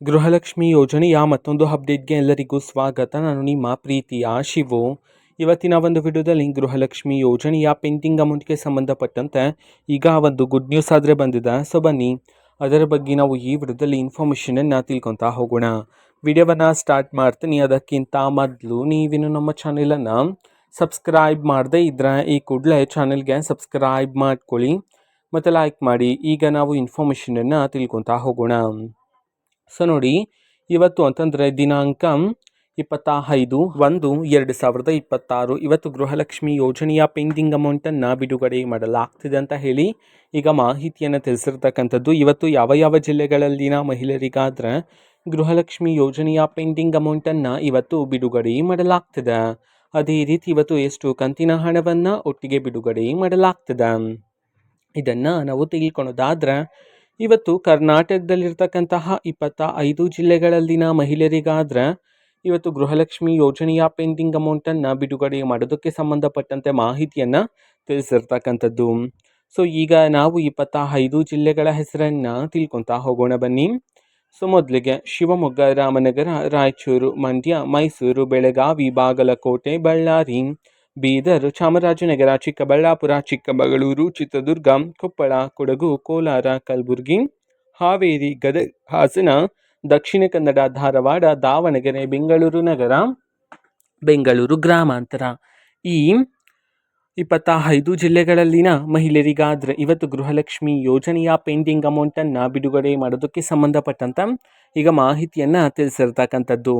ಗೃಹಲಕ್ಷ್ಮಿ ಯೋಜನೆಯ ಮತ್ತೊಂದು ಅಪ್ಡೇಟ್ಗೆ ಎಲ್ಲರಿಗೂ ಸ್ವಾಗತ. ನಾನು ನಿಮ್ಮ ಪ್ರೀತಿಯ ಶಿವು. ಇವತ್ತಿನ ಒಂದು ವಿಡಿಯೋದಲ್ಲಿ ಗೃಹಲಕ್ಷ್ಮಿ ಯೋಜನೆಯ ಪೆಂಡಿಂಗ್ ಅಮೌಂಟ್ಗೆ ಸಂಬಂಧಪಟ್ಟಂತೆ ಈಗ ಒಂದು ಗುಡ್ ನ್ಯೂಸ್ ಆದರೆ ಬಂದಿದೆ. ಸೊ ಬನ್ನಿ ಅದರ ಬಗ್ಗೆ ನಾವು ಈ ವಿಡಿಯೋದಲ್ಲಿ ಇನ್ಫಾರ್ಮೇಷನನ್ನು ತಿಳ್ಕೊತಾ ಹೋಗೋಣ. ವಿಡಿಯೋವನ್ನು ಸ್ಟಾರ್ಟ್ ಮಾಡ್ತೀನಿ. ಅದಕ್ಕಿಂತ ಮೊದಲು ನೀವಿನ್ನು ನಮ್ಮ ಚಾನೆಲನ್ನು ಸಬ್ಸ್ಕ್ರೈಬ್ ಮಾಡದೇ ಇದ್ದರೆ ಈ ಕೂಡಲೇ ಚಾನೆಲ್ಗೆ ಸಬ್ಸ್ಕ್ರೈಬ್ ಮಾಡ್ಕೊಳ್ಳಿ ಮತ್ತು ಲೈಕ್ ಮಾಡಿ. ಈಗ ನಾವು ಇನ್ಫಾರ್ಮೇಷನನ್ನು ತಿಳ್ಕೊತಾ ಹೋಗೋಣ. ಸೊ ನೋಡಿ, ಇವತ್ತು ಅಂತಂದರೆ ದಿನಾಂಕ 25/1/2026 ಇವತ್ತು ಗೃಹಲಕ್ಷ್ಮಿ ಯೋಜನೆಯ ಪೆಂಡಿಂಗ್ ಅಮೌಂಟನ್ನು ಬಿಡುಗಡೆ ಮಾಡಲಾಗ್ತಿದೆ ಅಂತ ಹೇಳಿ ಈಗ ಮಾಹಿತಿಯನ್ನು ತಿಳಿಸಿರ್ತಕ್ಕಂಥದ್ದು. ಇವತ್ತು ಯಾವ ಜಿಲ್ಲೆಗಳಲ್ಲಿನ ಮಹಿಳೆಯರಿಗಾದರೆ ಗೃಹಲಕ್ಷ್ಮಿ ಯೋಜನೆಯ ಪೆಂಡಿಂಗ್ ಅಮೌಂಟನ್ನು ಇವತ್ತು ಬಿಡುಗಡೆ ಮಾಡಲಾಗ್ತಿದೆ. ಅದೇ ರೀತಿ ಇವತ್ತು ಎಷ್ಟು ಕಂತಿನ ಹಣವನ್ನು ಒಟ್ಟಿಗೆ ಬಿಡುಗಡೆ ಮಾಡಲಾಗ್ತಿದೆ ಇದನ್ನು ನಾವು ತಿಳ್ಕೊಳೋದಾದರೆ, ಇವತ್ತು ಕರ್ನಾಟಕದಲ್ಲಿರ್ತಕ್ಕಂತಹ 25 ಜಿಲ್ಲೆಗಳಲ್ಲಿನ ಮಹಿಳೆಯರಿಗಾದರೆ ಇವತ್ತು ಗೃಹಲಕ್ಷ್ಮಿ ಯೋಜನೆಯ ಪೆಂಡಿಂಗ್ ಅಮೌಂಟನ್ನು ಬಿಡುಗಡೆ ಮಾಡೋದಕ್ಕೆ ಸಂಬಂಧಪಟ್ಟಂತೆ ಮಾಹಿತಿಯನ್ನು ತಿಳಿಸಿರ್ತಕ್ಕಂಥದ್ದು. ಸೊ ಈಗ ನಾವು 25 ಜಿಲ್ಲೆಗಳ ಹೆಸರನ್ನು ತಿಳ್ಕೊತಾ ಹೋಗೋಣ ಬನ್ನಿ. ಸೊ ಮೊದಲಿಗೆ ಶಿವಮೊಗ್ಗ, ರಾಮನಗರ, ರಾಯಚೂರು, ಮಂಡ್ಯ, ಮೈಸೂರು, ಬೆಳಗಾವಿ, ಬಾಗಲಕೋಟೆ, ಬಳ್ಳಾರಿ, ಬೀದರ್, ಚಾಮರಾಜನಗರ, ಚಿಕ್ಕಬಳ್ಳಾಪುರ, ಚಿಕ್ಕಮಗಳೂರು, ಚಿತ್ರದುರ್ಗ, ಕೊಪ್ಪಳ, ಕೊಡಗು, ಕೋಲಾರ, ಕಲಬುರಗಿ, ಹಾವೇರಿ, ಗದಗ, ಹಾಸನ, ದಕ್ಷಿಣ ಕನ್ನಡ, ಧಾರವಾಡ, ದಾವಣಗೆರೆ, ಬೆಂಗಳೂರು ನಗರ, ಬೆಂಗಳೂರು ಗ್ರಾಮಾಂತರ ಈ 25 ಜಿಲ್ಲೆಗಳಲ್ಲಿನ ಮಹಿಳೆಯರಿಗಾದರೆ ಇವತ್ತು ಗೃಹಲಕ್ಷ್ಮಿ ಯೋಜನೆಯ ಪೆಂಡಿಂಗ್ ಅಮೌಂಟನ್ನು ಬಿಡುಗಡೆ ಮಾಡೋದಕ್ಕೆ ಸಂಬಂಧಪಟ್ಟಂತ ಈಗ ಮಾಹಿತಿಯನ್ನು ತಿಳಿಸಿರ್ತಕ್ಕಂಥದ್ದು.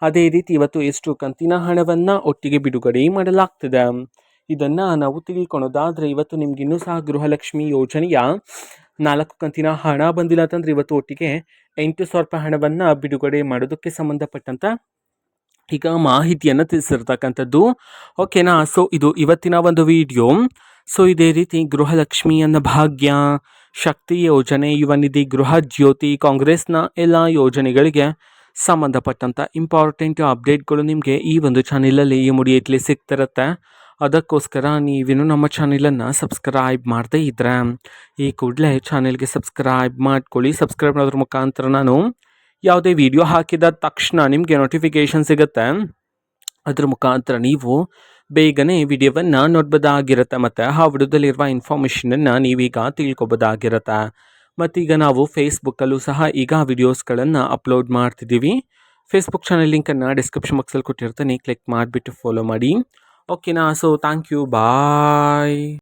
ಅದೇ ರೀತಿ ಇವತ್ತು ಎಷ್ಟು ಕಂತಿನ ಹಣವನ್ನು ಒಟ್ಟಿಗೆ ಬಿಡುಗಡೆ ಮಾಡಲಾಗ್ತದೆ ಇದನ್ನು ನಾವು ತಿಳ್ಕೊಳೋದಾದರೆ, ಇವತ್ತು ನಿಮಗಿನ್ನೂ ಸಹ ಗೃಹಲಕ್ಷ್ಮಿ ಯೋಜನೆಯ 4 ಕಂತಿನ ಹಣ ಬಂದಿಲ್ಲ ಅಂತಂದರೆ ಇವತ್ತು ಒಟ್ಟಿಗೆ 8,000 ರೂಪಾಯಿ ಹಣವನ್ನು ಬಿಡುಗಡೆ ಮಾಡೋದಕ್ಕೆ ಸಂಬಂಧಪಟ್ಟಂತ ಈಗ ಮಾಹಿತಿಯನ್ನು ತಿಳಿಸಿರ್ತಕ್ಕಂಥದ್ದು. ಓಕೆನಾ. ಸೊ ಇದು ಇವತ್ತಿನ ಒಂದು ವಿಡಿಯೋ. ಸೊ ಇದೇ ರೀತಿ ಗೃಹಲಕ್ಷ್ಮಿ ಅನ್ನ ಭಾಗ್ಯ, ಶಕ್ತಿ ಯೋಜನೆ, ಯುವ ನಿಧಿ, ಗೃಹ ಜ್ಯೋತಿ, ಕಾಂಗ್ರೆಸ್ನ ಎಲ್ಲ ಯೋಜನೆಗಳಿಗೆ ಸಂಬಂಧಪಟ್ಟಂಥ ಇಂಪಾರ್ಟೆಂಟ್ ಅಪ್ಡೇಟ್ಗಳು ನಿಮಗೆ ಈ ಒಂದು ಚಾನೆಲಲ್ಲಿ ಇಮಿಡಿಯೇಟ್ಲಿ ಸಿಗ್ತಿರುತ್ತೆ. ಅದಕ್ಕೋಸ್ಕರ ನೀವಿನ್ನು ನಮ್ಮ ಚಾನೆಲನ್ನು ಸಬ್ಸ್ಕ್ರೈಬ್ ಮಾಡದೇ ಇದ್ದರೆ ಈ ಕೂಡಲೇ ಚಾನೆಲ್ಗೆ ಸಬ್ಸ್ಕ್ರೈಬ್ ಮಾಡ್ಕೊಳ್ಳಿ. ಸಬ್ಸ್ಕ್ರೈಬ್ ಮಾಡೋದ್ರ ಮುಖಾಂತರ ನಾನು ಯಾವುದೇ ವಿಡಿಯೋ ಹಾಕಿದ ತಕ್ಷಣ ನಿಮಗೆ ನೋಟಿಫಿಕೇಷನ್ ಸಿಗುತ್ತೆ. ಅದ್ರ ಮುಖಾಂತರ ನೀವು ಬೇಗನೆ ವಿಡಿಯೋವನ್ನು ನೋಡ್ಬೋದಾಗಿರುತ್ತೆ ಮತ್ತು ಆ ವಿಡಿಯೋದಲ್ಲಿರುವ ಇನ್ಫಾರ್ಮೇಷನನ್ನು ನೀವೀಗ ತಿಳ್ಕೊಬೋದಾಗಿರುತ್ತೆ. ಮತ್ತೀಗ ನಾವು ಫೇಸ್ಬುಕ್ಕಲ್ಲೂ ಸಹ ಈಗ ವಿಡಿಯೋಸ್ಗಳನ್ನು ಅಪ್ಲೋಡ್ ಮಾಡ್ತಿದ್ದೀವಿ. ಫೇಸ್ಬುಕ್ ಚಾನೆಲ್ ಲಿಂಕನ್ನು ಡಿಸ್ಕ್ರಿಪ್ಷನ್ ಬಾಕ್ಸಲ್ಲಿ ಕೊಟ್ಟಿರ್ತೀನಿ, ಕ್ಲಿಕ್ ಮಾಡಿಬಿಟ್ಟು ಫಾಲೋ ಮಾಡಿ. ಓಕೆನಾ. So thank you, bye.